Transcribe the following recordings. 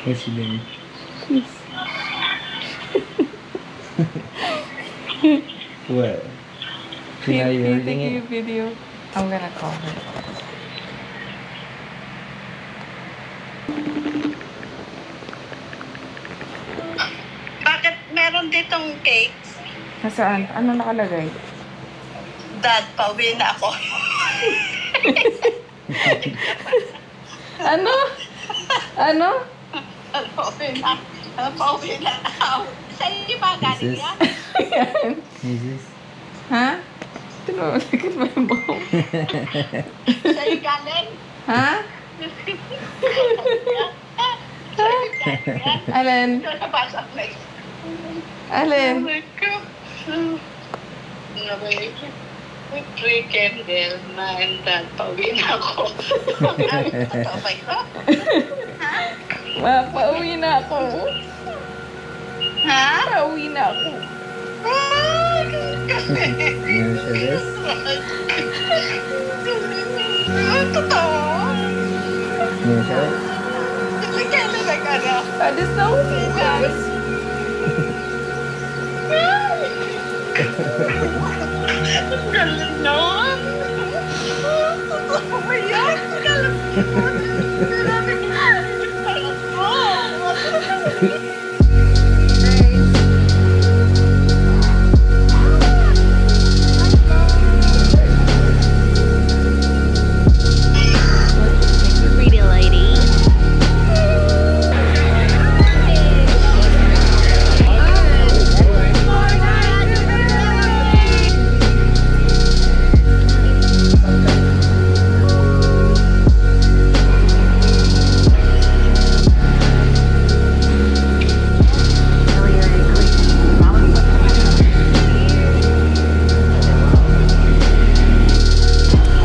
What's she doing? What? Now you're holding it? Video. I'm gonna call her. Bakit meron ditong cakes? Nasaan? Ano nakalagay? Dad, pauwi na ako. Ano? Ano? Pauwi na ako. Sa iyo ba galing Is this- yan? Is this? Ha? Look at my mom. Sa iyo galing? Ha? Sa iyo galing yan? Alin? Ito nabasa ko. Alin? Oh my God. Free candle na and dad, pauwi na ako. Totoo ba ito? Ma, pauwi na ako. Ha? Pauwi na ako. You wanna show this? Totoo? You wanna show it? Hindi kailan nag-ano? I just know this. Ang galing naman. Totoo ba yan? Ang galing naman. Grabe ko. Pretty lady.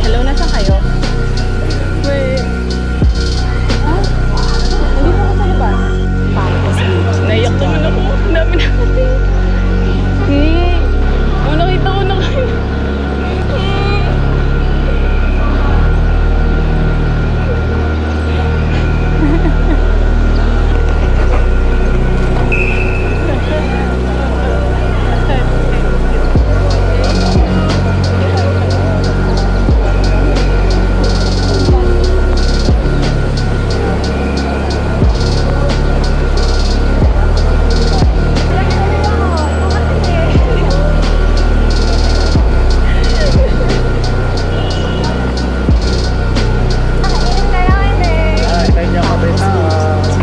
Hello, nasa kayo? Wait. Ha? Nandito ako sa labas. Naiyak naman ako. Ang dami na kasi. Oh, nakita ko na kayo.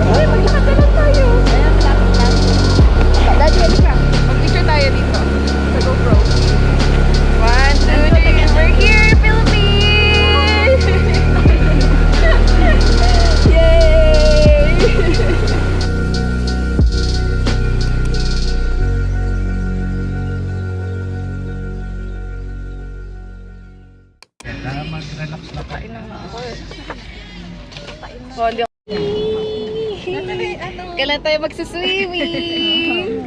Uy, maglakad na lang tayo. Daddy, halika ka. Mag-picture tayo dito. Sa GoPro. 1, 2, 3. We're here, Philippines! Yay! Mag-relax na tayo. Hindi ako. Kailan tayo magsuswimming?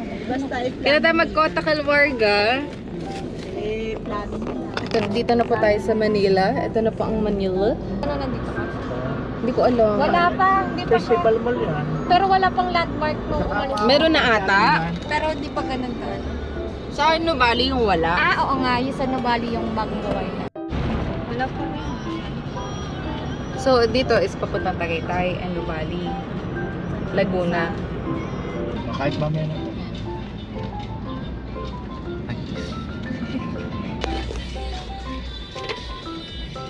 Kailan tayo magkota Kalwarga? Ito, dito na po tayo sa Manila. Ito na po ang Manila. Ano nandito ka? Hindi ko alam. Wala pa, hindi pa ko. Pero wala pang landmark nung umalis. Meron na ata. Pero hindi pa ganun ka. Sa ano bali yung wala? Ah, oo nga, yung sa Nubali yung bagong gawa na. Wala pa rin. So, dito is papuntang Tagaytay and Nubali. Laguna. Kahit mamaya na.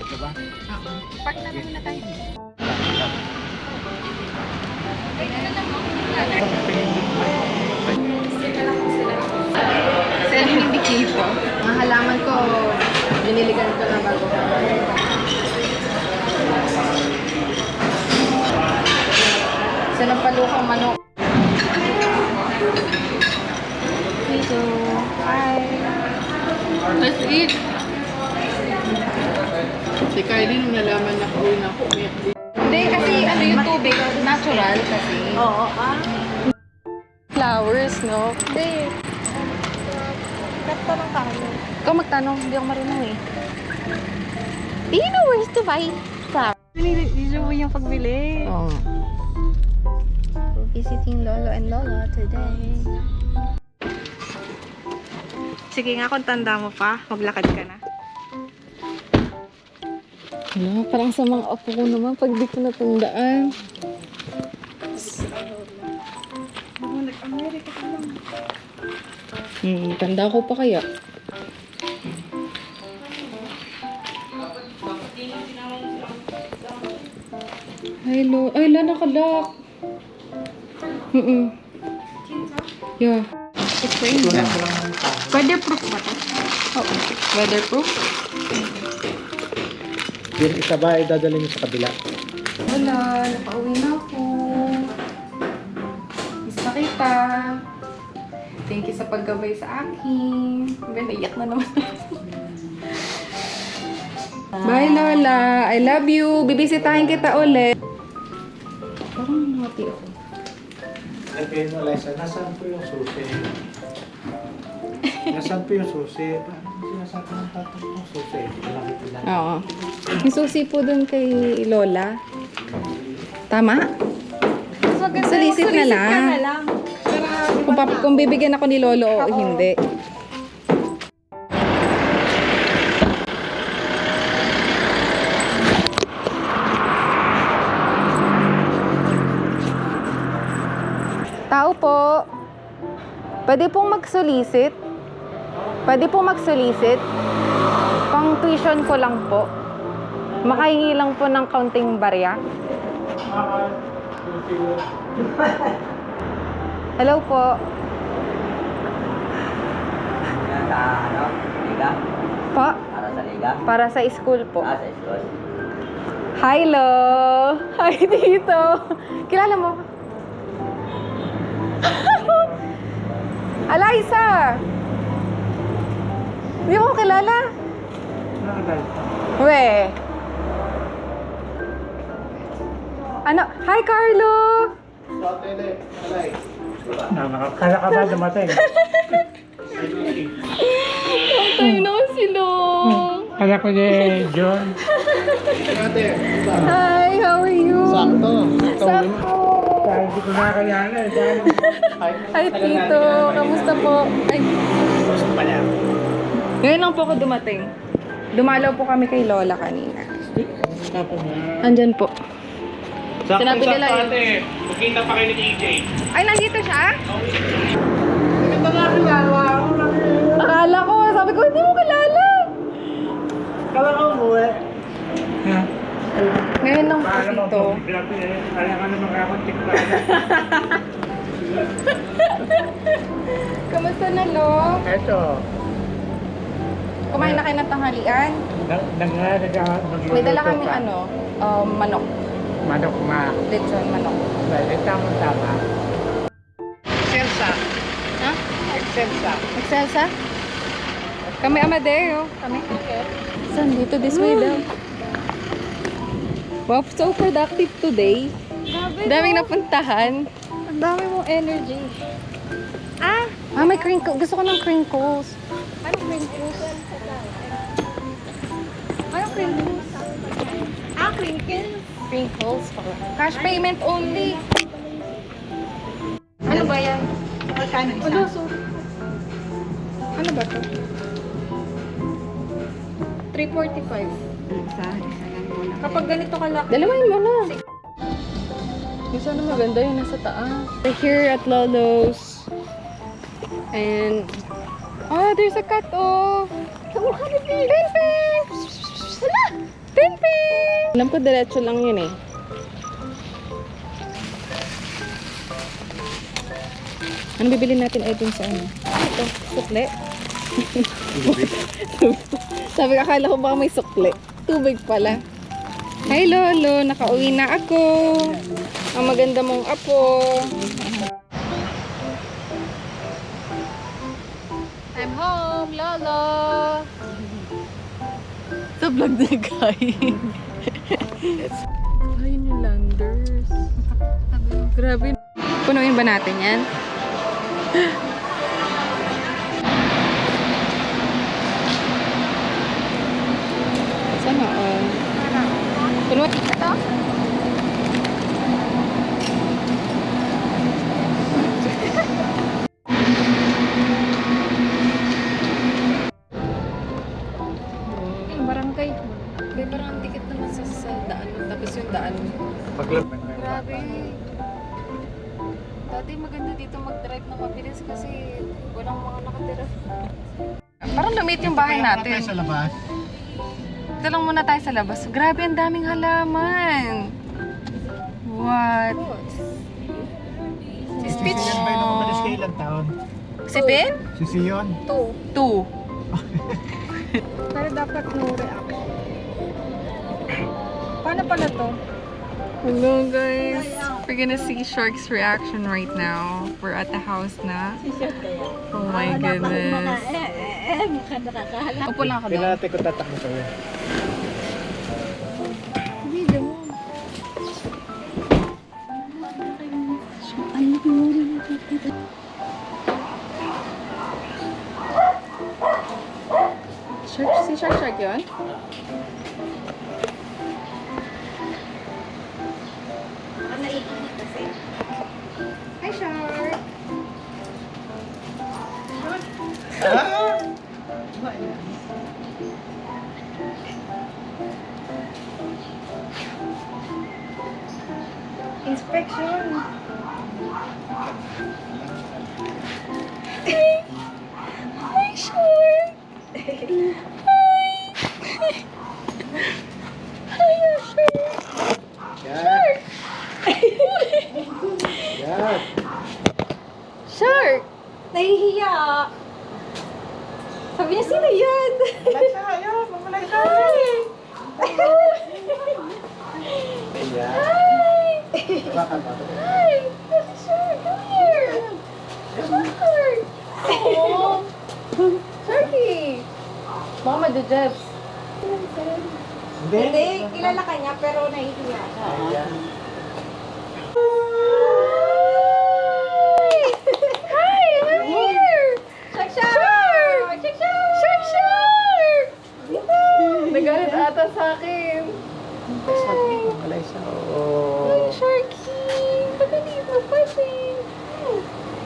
Ito ba? Park na muna tayo. Selling indicator. Mga halaman ko, biniligan ko na bago. Sinampalukang manok. Dito. Hi. Let's eat. Si Kylie nung nalaman na pauwi na ako, umiyak din. Hindi, kasi ano yung tubig, natural kasi. Oo, Flowers, no? Hindi. Kapta ng tayo. Ikaw magtanong, hindi ako marunong eh. Do you know where to buy flowers? Hindi mo yung pagbili. Oo. Visiting Lolo and Lola today. Sige nga, kung tanda mo pa, maglakad ka na. Wala, parang sa mga apo ko naman pag di ko natandaan. Nag-America ka lang. Tanda ko pa kaya. Hello. Ay, la, nakalak. Yeah. It's raining. Weatherproof ba ito? Oo. Weatherproof? Yung isa ba ay dadalhin niyo sa kabila? Wala. Nakauwi na ako. Miss na kita. Thank you sa paggabay sa akin. Naiyak na naman. Bye, Lola. I love you. Bibisitahin kita ulit. Parang nangati ako. Ay, kayo mo, Liza, nasaan po yung susi? Nasaan po yung susi? Paano sinasabi ng tatang yung susi? Malaki pala. Oo. Yung susi po dun kay Lola. Tama? Sulisit na lang. Kung bibigyan ako ni Lolo o hindi. Tao po. Pwede pong mag-solicit. Pwede pong mag-solicit. Pang tuition ko lang po. Makahingi lang po ng kaunting barya. Hello po. Liga? Po? Para sa Liga? Para sa school po. Sa school. Hi, Lo. Hi, Tito. Kilala mo? Eliza! Hindi mo ko kilala? We. Ano? Hi, Carlo! Nakakala ka ba dumating? Tayo na si Long. Kala ko ni John. Hi, how are you? Sakto. Sakto. Dahil hindi ko nakakayala. Hi, Tito. Kamusta po? Ay. Gusto pa niya. Ngayon lang po ako dumating. Dumalaw po kami kay Lola kanina. Andyan po. Sinabi nila yun. Magkita pa kayo ni EJ. Ay, nandito siya? Hindi ka na kilala. Akala ko. Sabi ko, hindi mo kilala. Kala ko umuwi. Ngayon lang po, Tito. Kaya ka naman kakontik pa. Kamusta na, Lo? Eto. Kumain na kayo ng tanghalian? May dala kami manok. Manok ma. Lechon manok. Dahil tama. Excelsa. Ha? Excelsa. Excelsa? Kami Amadeo. Kami. Saan dito? This way daw. Wow, so productive today. Daming napuntahan. Ang dami mong energy. May crinkles. Gusto ko ng crinkles. Anong crinkles? Anong crinkles? Crinkles? Crinkles. Cash payment only. Ano ba yan? Magkano isa? Ano ba to? 345. Isa lang muna. Kapag ganito kalaki. Dalawain mo na. Yung sana maganda yung nasa taas. We're here at Lolo's. And, there's a cut-off. Kamukha ni Pinpin! Wala! Pinpin! Alam ko, diretso lang yun eh. Ano bibili natin ay dun sa ano? Ito, sukle. Sabi ko, akala ko baka may sukle. Tubig pala. Hi, Lolo. Nakauwi na ako. Ang maganda mong apo. I'm home, Lolo. Sa vlog na, guys. Ayun yung landers. Grabe. Punuin ba natin yan? Sana all. Punuin. Ito? na mabilis kasi walang mga nakatira. Parang lumit yung bahay natin. Sa labas. Dito lang muna tayo sa labas. Grabe, ang daming halaman. What? Si Sian ba yung nakamalis kayo ilang taon? Si Pin? Si Sion? 2. Pero dapat no react. Paano pala to? Hello guys. We're gonna see Shark's reaction right now. We're at the house na. Oh my goodness. Upo lang ako doon. Pinatay ko tatakbo sa'yo. Shark, si Shark yun? Hi Shark! Inspection. Hi Shark! Yan. Yan. Shark! Nahihiya. Sabi niya, sino yan? Mamalay siya. Yan. Mamalay siya. Yan. Bakal ba ito? Hi! Shark, come here! Shark! Oh! Sharky! Baka madujebs. Hindi, kilala ka niya pero nahihiya siya. Ayan. Hi! I'm here! Shark, shark! Shark, shark! Shark! Shark! Nagalit ata sa akin. Sabi, mamalay siya. Hi, Oo. Sharky! Baka dito pa siya.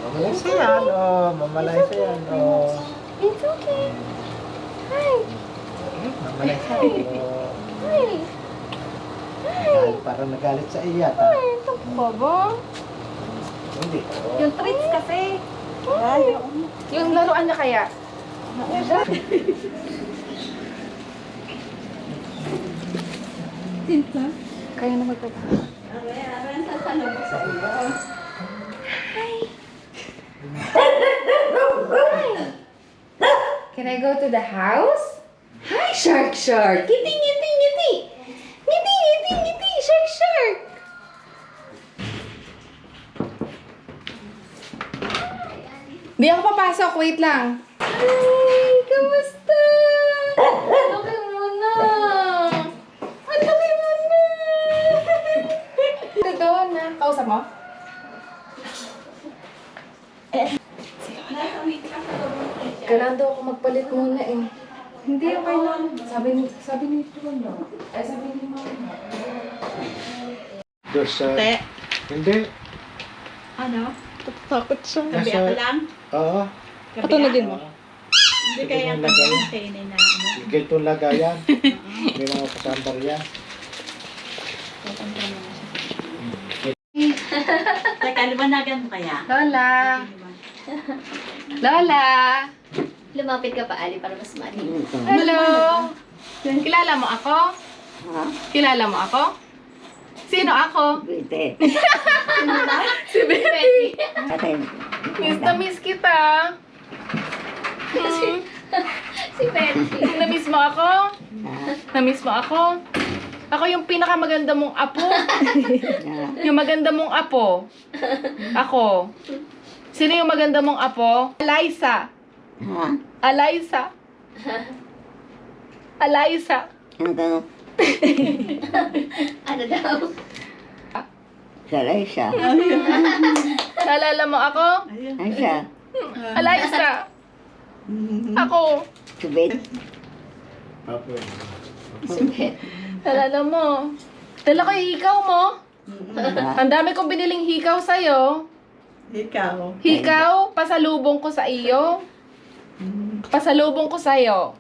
Mamalay siya yan. Oh, mamalay siya yan. Oh. It's okay. Hi! Mamalay siya. Oh. Hi! Hi! Parang nagalit sa iya. Hi! Ito ba ba? Hindi. Yung treats kasi. Hi! Yung laruan niya kaya? Kaya na magpapa. Can I go to the house? Hi, Shark Shark! Ngiti, ngiti, ngiti! Ngiti, ngiti, ngiti! Shark Shark! Di ako papasok, wait lang. Hi! Kamusta? Laki mo na! Ang laki mo na! Ito doon na. Kausap mo? Kailangan daw ako magpalit muna eh. Hindi, okay lang. Sabi ni Tuan daw. Ay, sabi ni Mama. Doon sa... Hindi. Ano? Takot siya. Gabi ka lang? Oo. Patunogin mo. Hindi kaya ang tabi ang kainin na ano. Ganitong lagayan. May mga kasandar yan. Teka, liwanagan mo kaya? Lola! Lola! Lumapit ka pa, Ali, para mas mali. Hello! Kilala mo ako? Kilala mo ako? Sino ako? Bete. Si Betty. Atin. Miss na miss kita. Si Betty. Na-miss mo ako? Na-miss mo ako? Ako yung pinakamaganda mong apo. Yung maganda mong apo. Ako. Sino yung maganda mong apo? Eliza. Eliza. Eliza. Ano? Ano daw? Salay siya. Naalala mo ako? Ay siya. Eliza. Ako. Subit. Subit. Naalala mo? Dala ko yung hikaw mo. Ang dami kong biniling hikaw sa'yo. Ikaw. Hikaw, pasalubong ko sa iyo. Pasalubong ko sa'yo.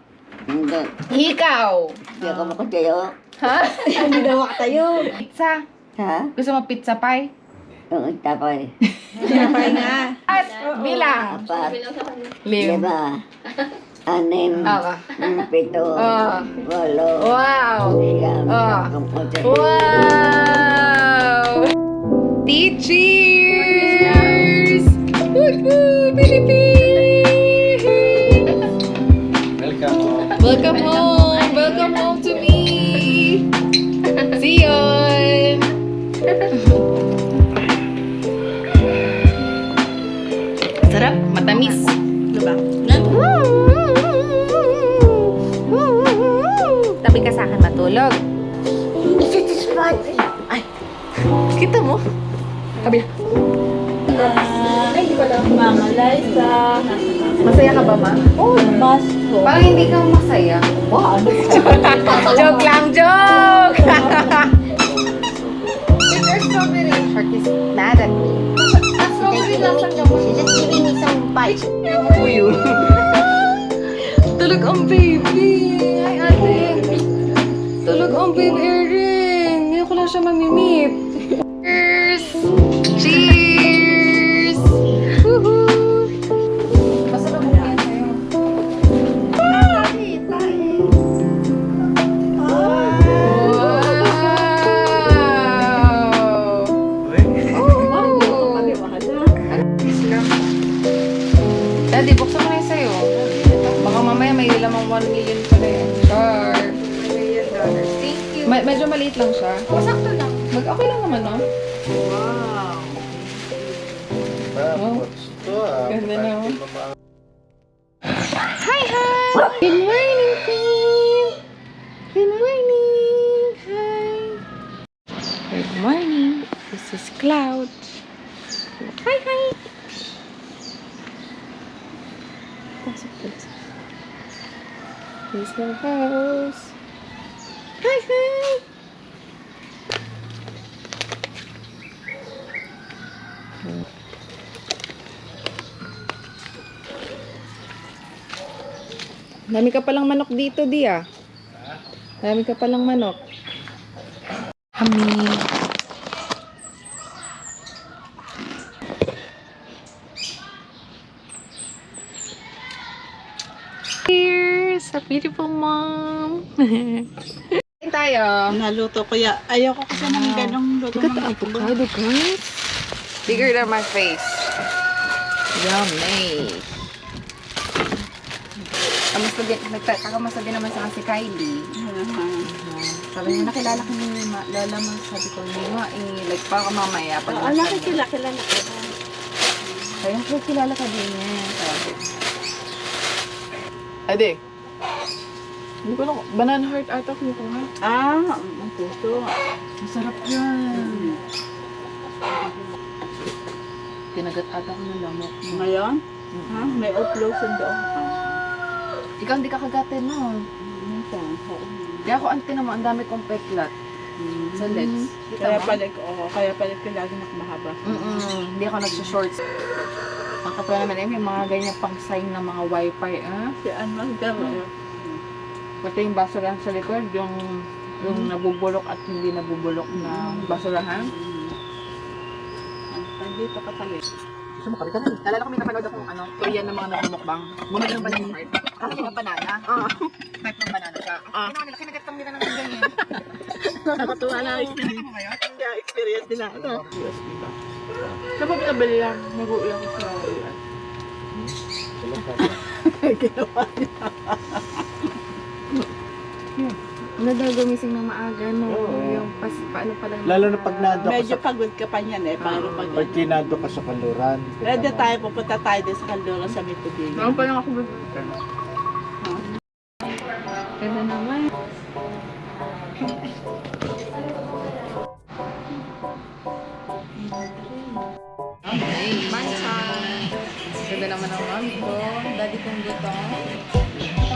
Hindi. Hikaw. Hindi ako makatayo. Ha? Hindi daw tayo. Pizza. Ha? Gusto mo pizza pie? Yung tapay. Tinapay nga. At bilang. Apat. 5. 5. 6. Oo. 7. Oh. 8. Wow. Siyam. Oh. Kamputi. Wow! Teachers! Woohoo! Philippines! Welcome home. Welcome home! Welcome home to me! See you! Sarap, matamis. Diba? Tabi ka sa akin matulog. Kita mo? Kabi. Mama Liza. Masaya ka ba, ma? Oh, basto. Parang hindi ka masaya. Wow, ano Joke lang, joke! Your strawberry shark is mad at me. Strawberry lasang niya mo. Just giving me some bite. Tulog ang baby. Hi, ate. Tulog ang baby Erin. Ngayon ko lang siya mamimit. Cheers! Cheers! Woohoo! Masarap mo yan sa'yo. Wow! Oh! Daddy, buksan mo na yung sa'yo. Baka mamaya may lamang 1 million pa na yan. Char. $1 million. Thank you. Medyo maliit lang siya. Masakto lang. Okay lang naman, no? Wow. Tapos ito Ganda na, oh. mama. Hi, hi! Good morning, Queen! Good morning! Hi! Good morning! This is Cloud. Hi, hi! Pasok, pasok. Here's the house. Hi, hi! Dami ka palang manok dito, Di ah. Dami ka palang manok. Hami. Here's a beautiful mom. Kain tayo. Naluto ko ya. Ayoko kasi ng ganong luto Look at the ng avocado, guys. Bigger than my face. Yummy. Kamusta din naman sa si Kylie. Sabi niya, nakilala ko ni Lola mo. Sabi ko, like, baka mamaya. Pag Ala, kilala ko. Kaya ko, kilala ka din niya. Sabi. Ade. Hindi ko lang, banana heart ata ko ha. Ang puso. Masarap yan. Kinagat ata ko ng lamok. Ngayon? Ha? May uploasan doon. Ikaw hindi ka kagatin, no? Kaya ako, ante naman, ang dami kong peklat sa legs. Kaya pala ko lagi nakamahaba. Hindi ako nagsha-shorts. Nakakatawa naman may mga ganyan pang sign ng mga wifi, ah. Si Anwar gano'n. Pati yung basurahan sa likod, yung nabubulok at hindi nabubulok na basurahan. Dito ka tali. Gusto mo, ka na. Nalala ko may napanood akong Korean ng mga nagmumukbang. Bumag ng banana heart. Kasi yung banana. Type ng banana siya. Ginawa nila, kinagat kami nila ng ganyan. Nakatuwa na experience. Hindi, experience nila. Kapag nabali lang, nag-uuyang ko sa uyan. Ginawa niya. Ano daw gumising ng maaga, no? Yung paano pala. Lalo na pag nado ka Medyo sa pagod ka pa niyan eh. Paano pag pag kinado ka sa kaluran. Pwede tayo, pupunta tayo din sa Caldera sa Mitubili. Naman pa lang ako ba? Ganda naman. Hey, mancha! Ganda naman ang mami ko. Daddy kong dito.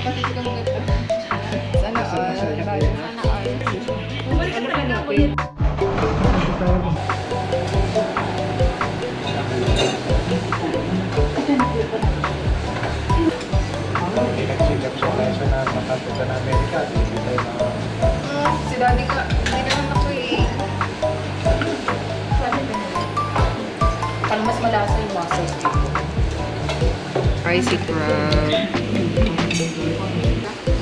Kapatid kong dito. Sana all. Sana all. Ano ka na? Pinagsigap sa kaisa na makapunta na Amerika. Hindi tayo na... Si daddy ko, hindi naman ako eh. Sabi ko nila. lang, mas malasa yung mussels dito. Spicy crab.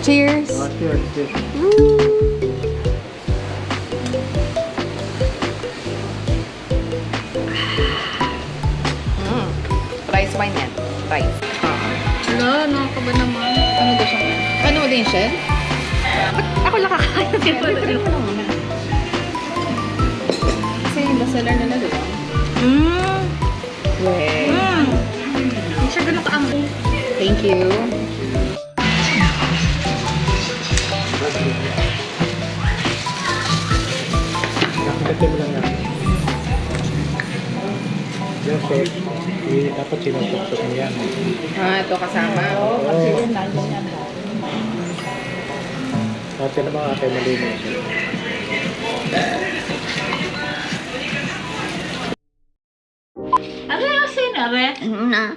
Cheers! Cheers, cheers. Rice wine yan. Rice. Wala, nakakaba naman. Ano daw siya? Ano mo din, Shell? Ako lang kakain. Kasi yung bestseller nila, di ba? Wait. Hindi siya ganun kaambo. Thank you. Nakakatim lang yan. Yan, so, dapat sinutok-tok mo yan. Ah, ito kasama. Oo. Ate naman ate malinis. Ano yung sinare? Na.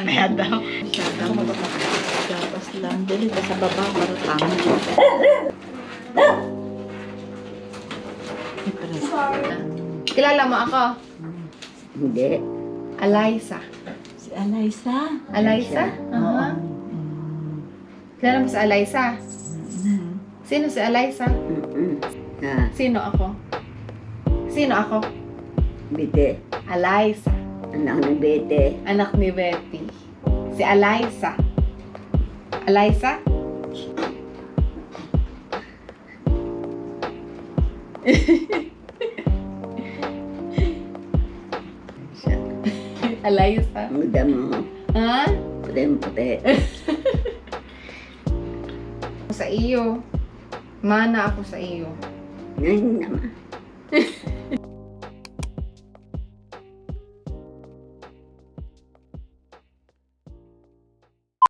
Maya daw. Masyadang magpapagapas lang. Dili ka sa baba para tama. Kilala mo ako? Hindi. Eliza. Si Alaysa. Eliza? Aha. Kilala mo si Eliza? Sino si Eliza? Ah, Sino ako? Sino ako? Bite. Eliza. Anak ng Bite. Anak ni Betty. Si Eliza. Eliza? Eliza. Ang ganda mo. Ha? Puti-puti. Sa iyo. Mana ako sa iyo. Ngayon naman.